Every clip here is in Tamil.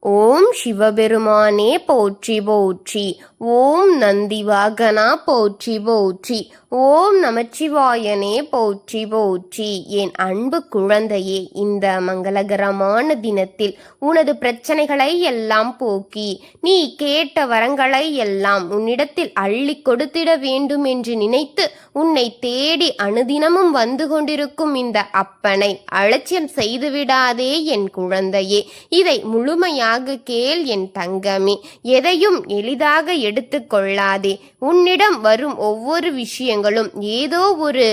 ஓம் சிவபெருமானே போற்றி போற்றி. ஓம் நந்திவாகனா போற்றி போற்றி. ஓம் நமச்சிவாயனே போற்றி போற்றி. என் அன்பு குழந்தையே, இந்த மங்களகரமான தினத்தில் உனது பிரச்சனைகளை எல்லாம் போக்கி நீ கேட்ட வரங்களை எல்லாம் உன்னிடத்தில் அள்ளி கொடுத்திட வேண்டும் என்று நினைத்து உன்னை தேடி அனுதினமும் வந்து கொண்டிருக்கும் இந்த அப்பனை அலட்சியம் செய்துவிடாதே என் குழந்தையே. இதை முழுமையாக கேள் என் தங்கமே. எதையும் எளிதாக எடுத்துக் கொள்ளாதே. உன்னிடம் வரும் ஒவ்வொரு விஷயங்களும் ஏதோ ஒரு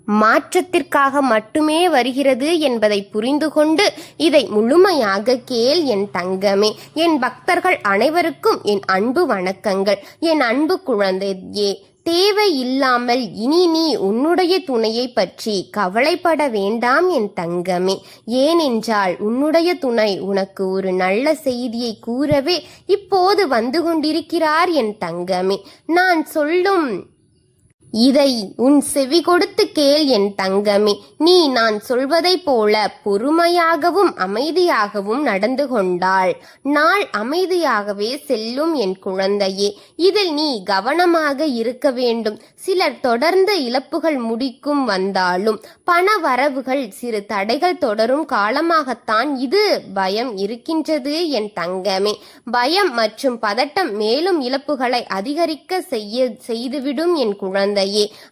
மாற்றத்திற்காக மட்டுமே வருகிறது என்பதை புரிந்து கொண்டு இதை முழுமையாக கேள் என் தங்கமே. என் பக்தர்கள் அனைவருக்கும் என் அன்பு வணக்கங்கள். என் அன்பு குழந்தையே, தேவை இல்லாமல் இனி நீ உன்னுடைய துணையை பற்றி கவலைப்பட வேண்டாம் என் தங்கமே. ஏனென்றால் உன்னுடைய துணை உனக்கு ஒரு நல்ல செய்தியை கூறவே இப்போது வந்து கொண்டிருக்கிறார் என் தங்கமே. நான் சொல்லும் இதை உன் செவி கொடுத்து கேள் என் தங்கமே. நீ நான் சொல்வதை போல பொறுமையாகவும் அமைதியாகவும் நடந்து கொண்டாள் நாள் அமைதியாகவே செல்லும் என் குழந்தையே. இதில் நீ கவனமாக இருக்க வேண்டும். சிலர் தொடர்ந்து இழப்புகள் முடிக்கும் வந்தாலும் பண வரவுகள் சிறு தடைகள் தொடரும் காலமாகத்தான் இது பயம் இருக்கின்றது என் தங்கமே. பயம் மற்றும் பதட்டம் மேலும் இழப்புகளை அதிகரிக்க செய்துவிடும் என் குழந்தை.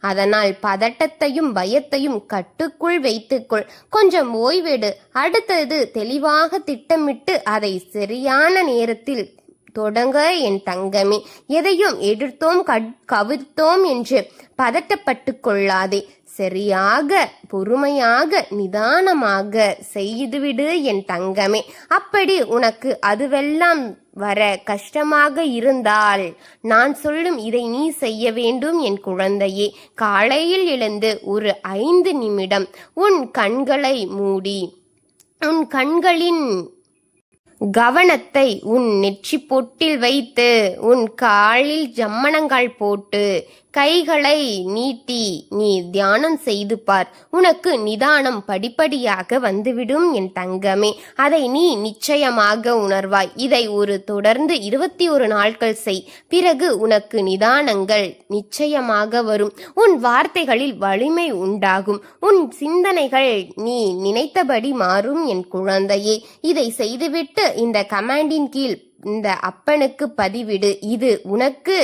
அதனால் பதட்டத்தையும் பயத்தையும் கட்டுக்குள் வைத்துக்கொள். கொஞ்சம் ஓய்வெடு. அடுத்தது தெளிவாக திட்டமிட்டு அதை சரியான நேரத்தில் தொடங்க என் தங்கமே. எதையும் எதிர்த்தோம் கவிழ்த்தோம் என்று பதட்டப்பட்டு கொள்ளாதே. சரியாக பொறுமையாக நிதானமாக செய்துவிடு என் தங்கமே. அப்படி உனக்கு அதுவெல்லாம் வர கஷ்டமாக இருந்தால் நான் சொல்லும் இதை நீ செய்ய வேண்டும் என் குழந்தையே. காலையில் எழுந்து ஒரு 5 நிமிடம் உன் கண்களை மூடி உன் கண்களின் கவனத்தை உன் நெற்றி பொட்டில் வைத்து உன் காலில் ஜம்மணங்கால் போட்டு கைகளை நீட்டி நீ தியானம் செய்து பார். உனக்கு நிதானம் படிப்படியாக வந்துவிடும் என் தங்கமே. அதை நீ நிச்சயமாக உணர்வாய். இதை தொடர்ந்து 21 நாட்கள் செய். பிறகு உனக்கு நிதானங்கள் நிச்சயமாக வரும். உன் வார்த்தைகளில் வலிமை உண்டாகும். உன் சிந்தனைகள் நீ நினைத்தபடி மாறும் என் குழந்தையே. இதை செய்துவிட்டு இந்த கமாண்டின் கீழ் இந்த அப்பனுக்கு பதிவிடு. இது உனக்கு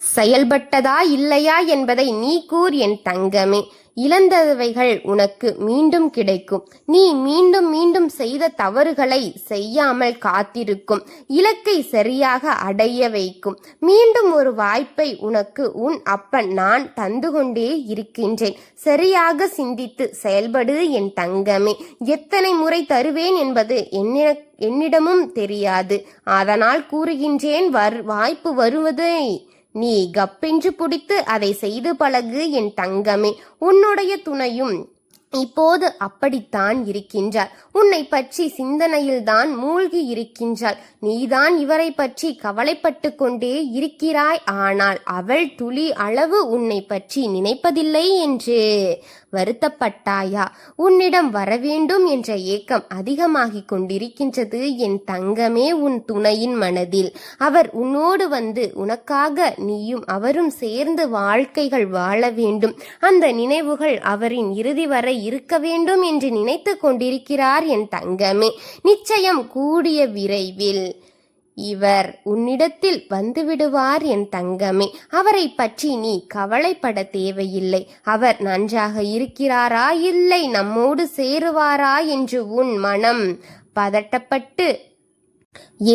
செயல்பட்டதா இல்லையா என்பதை நீ கூர் என் தங்கமே. இழந்தவைகள் உனக்கு மீண்டும் கிடைக்கும். நீ மீண்டும் மீண்டும் செய்த தவறுகளை செய்யாமல் காத்திருக்கும். இலக்கை சரியாக அடைய வைக்கும். மீண்டும் ஒரு வாய்ப்பை உனக்கு உன் அப்பன் நான் தந்து கொண்டே இருக்கின்றேன். சரியாக சிந்தித்து செயல்படு என் தங்கமே. எத்தனை முறை தருவேன் என்பது என்னிடமும் தெரியாது. அதனால் கூறுகின்றேன், வாய்ப்பு வருவதை நீ கப்பென்று பிடித்து அதை செய்து பழகு என் தங்கமே. உன்னுடைய துணையும் இப்போது அப்படித்தான் இருக்கின்றார். உன்னை பற்றி சிந்தனையில்தான் மூழ்கி இருக்கின்றாள். நீதான் இவரை பற்றி கவலைப்பட்டு கொண்டே இருக்கிறாய். ஆனால் அவள் துளி அளவு உன்னை பற்றி நினைப்பதில்லை என்று வருத்தப்பட்டாயா? உன்னிடம் வரவேண்டும் என்ற ஏக்கம் அதிகமாகிக் கொண்டிருக்கின்றது என் தங்கமே. உன் துணையின் மனதில் அவர் உன்னோடு வந்து உனக்காக நீயும் அவரும் சேர்ந்து வாழ்க்கைகள் வாழ வேண்டும். அந்த நினைவுகள் அவரின் இறுதி வரை இருக்க வேண்டும் என்று நினைத்து கொண்டிருக்கிறார் என் தங்கமே. நிச்சயம் கூடிய விரைவில் இவர் உன்னிடத்தில் வந்துவிடுவார் என் தங்கமே. அவரை பற்றி நீ கவலைப்பட தேவையில்லை. அவர் நன்றாக இருக்கிறாரா இல்லை நம்மோடு சேருவாரா என்று உன் மனம் பதட்டப்பட்டு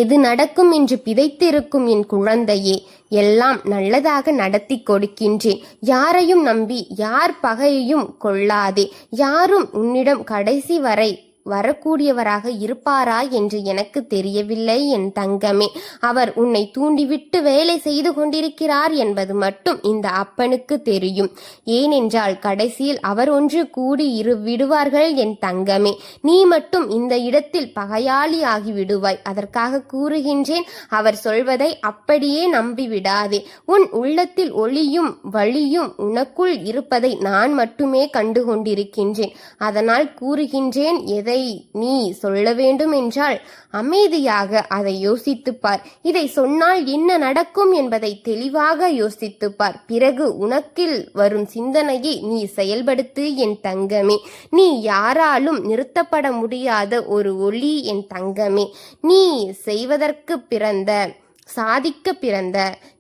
எது நடக்கும் என்று பிதைத்திருக்கும் என் குழந்தையே. எல்லாம் நல்லதாக நடத்தி கொடுக்கின்றேன். யாரையும் நம்பி யார் பகையையும் கொள்ளாதே. யாரும் உன்னிடம் கடைசி வரை வரக்கூடியவராக இருப்பாரா என்று எனக்கு தெரியவில்லை என் தங்கமே. அவர் உன்னை தூண்டிவிட்டு வேலை செய்து கொண்டிருக்கிறார் என்பது மட்டும் இந்த அப்பனுக்கு தெரியும். ஏனென்றால் கடைசியில் அவர் ஒன்று கூடி விடுவார்கள் என் தங்கமே. நீ மட்டும் இந்த இடத்தில் பகையாளி ஆகி விடுவாய். அதற்காக கூறுகின்றேன், அவர் சொல்வதை அப்படியே நம்பிவிடாதே. உன் உள்ளத்தில் ஒளியும் வலியும் உனக்குள் இருப்பதை நான் மட்டுமே கண்டு கொண்டிருக்கின்றேன். அதனால் கூறுகின்றேன், எதை என்பதை நீ சொல்ல வேண்டும் என்றால் அமைதியாக அதை யோசித்துப்பார். இதை சொன்னால் என்ன நடக்கும் என்பதை தெளிவாக யோசித்துப்பார். பிறகு உனக்கில் வரும் சிந்தனையை நீ செயல்படுத்து என் தங்கமே. நீ யாராலும் நிறுத்தப்பட முடியாத ஒரு ஒளி என் தங்கமே. நீ செய்வதற்கு சாதிக்க பிறந்த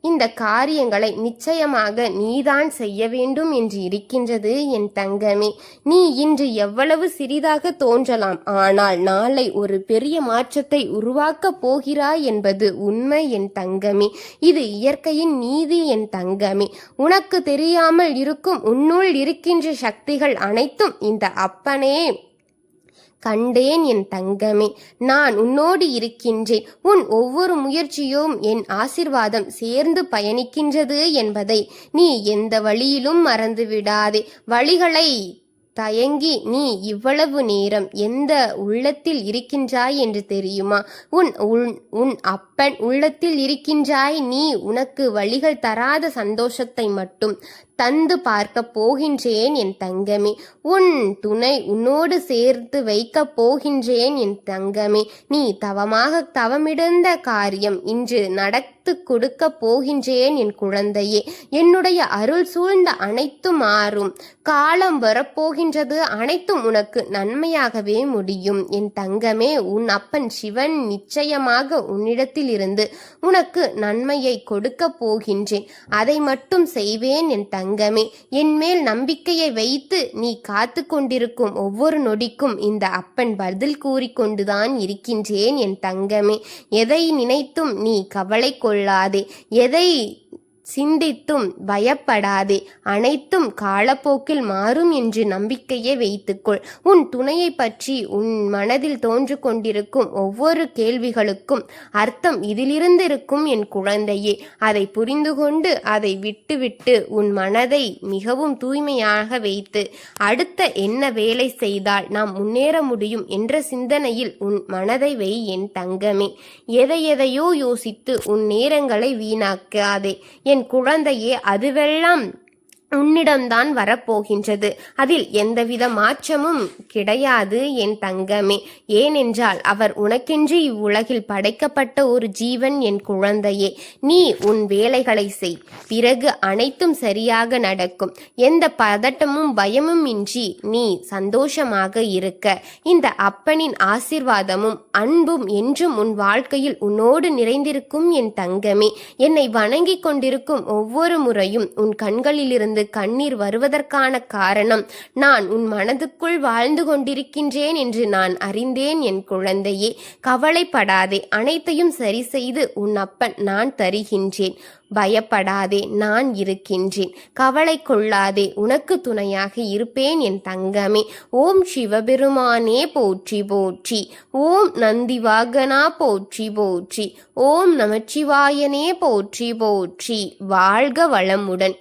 இந்த காரியங்களை நிச்சயமாக நீதான் செய்ய வேண்டும் என்று இருக்கின்றது என் தங்கமே. நீ இன்று எவ்வளவு சிறிதாக தோன்றலாம், ஆனால் நாளை ஒரு பெரிய மாற்றத்தை உருவாக்கப் போகிறாய் என்பது உண்மை என் தங்கமே. இது இயற்கையின் நீதி என் தங்கமே. உனக்கு தெரியாமல் இருக்கும் உன்னுள் இருக்கின்ற சக்திகள் அனைத்தும் இந்த அப்பனே கண்டேன் என் தங்கமே. நான் உன்னோடு இருக்கின்றேன். உன் ஒவ்வொரு முயற்சியும் என் ஆசிர்வாதம் சேர்ந்து பயணிக்கின்றது என்பதை நீ எந்த வழியிலும் மறந்துவிடாதே. வழிகளை தயங்கி நீ இவ்வளவு நேரம் எந்த உள்ளத்தில் இருக்கின்றாய் என்று தெரியுமா? உன் அப்பன் உள்ளத்தில் இருக்கின்றாய். நீ உனக்கு வழிகள் தராத சந்தோஷத்தை மட்டும் தந்து பார்க்க போகின்றேன் என் தங்கமே. உன் துணை உன்னோடு சேர்த்து வைக்கப் போகின்றேன் என் தங்கமே. நீ தவமிடுந்த காரியம் இன்று நடத்து கொடுக்க போகின்றேன் என் குழந்தையே. என்னுடைய அருள் சூழ்ந்த அனைத்தும் மாறும். காலம் வரப்போகின்றது. அனைத்தும் உனக்கு நன்மையாகவே முடியும் என் தங்கமே. உன் அப்பன் சிவன் நிச்சயமாக உன்னிடத்தில் இருந்து உனக்கு நன்மையை கொடுக்க போகின்றேன். அதை மட்டும் செய்வேன் என் தங்கமே. என் மேல் நம்பிக்கையை வைத்து நீ காத்து கொண்டிருக்கும் ஒவ்வொரு நொடிக்கும் இந்த அப்பன் பதில் கூறிக்கொண்டுதான் இருக்கின்றேன் என் தங்கமே. எதை நினைத்தும் நீ கவலை கொள்ளாதே. எதை சிந்தித்தும் பயப்படாதே. அனைத்தும் காலப்போக்கில் மாறும் என்று நம்பிக்கையை வைத்துக்கொள். உன் துணையை பற்றி உன் மனதில் தோன்று கொண்டிருக்கும் ஒவ்வொரு கேள்விகளுக்கும் அர்த்தம் இதிலிருந்து இருக்கும் என் குழந்தையே. அதை புரிந்து கொண்டு அதை விட்டுவிட்டு உன் மனதை மிகவும் தூய்மையாக வைத்து அடுத்த என்ன வேலை செய்தால் நாம் முன்னேற முடியும் என்ற சிந்தனையில் உன் மனதை வை என் தங்கமே. எதையோ யோசித்து உன் நேரங்களை வீணாக்காதே என் குழந்தையே. அதுவெல்லாம் உன்னிடம்தான் வரப்போகின்றது. அதில் எந்தவித மாற்றமும் கிடையாது என் தங்கமே. ஏனென்றால் அவர் உனக்கென்று இவ்வுலகில் படைக்கப்பட்ட ஒரு ஜீவன் என் குழந்தையே. நீ உன் வேலைகளை செய். பிறகு அனைத்தும் சரியாக நடக்கும். எந்த பதட்டமும் பயமும் இன்றி நீ சந்தோஷமாக இருக்க இந்த அப்பனின் ஆசீர்வாதமும் அன்பும் என்றும் உன் வாழ்க்கையில் உன்னோடு நிறைந்திருக்கும் என் தங்கமே. என்னை வணங்கிக் கொண்டிருக்கும் ஒவ்வொரு முறையும் உன் கண்களிலிருந்து கண்ணீர் வருவதற்கான காரணம் நான் உன் மனதுக்குள் வாழ்ந்து கொண்டிருக்கின்றேன் என்று நான் அறிந்தேன் என் குழந்தையே. கவலைப்படாதே. அனைத்தையும் சரி செய்து உன் அப்பன் நான் தருகின்றேன். பயப்படாதே, நான் இருக்கின்றேன். கவலை கொள்ளாதே, உனக்கு துணையாக இருப்பேன் என் தங்கமே. ஓம் சிவபெருமானே போற்றி போற்றி. ஓம் நந்திவாகனா போற்றி போற்றி. ஓம் நமச்சிவாயனே போற்றி போற்றி. வாழ்க வளமுடன்.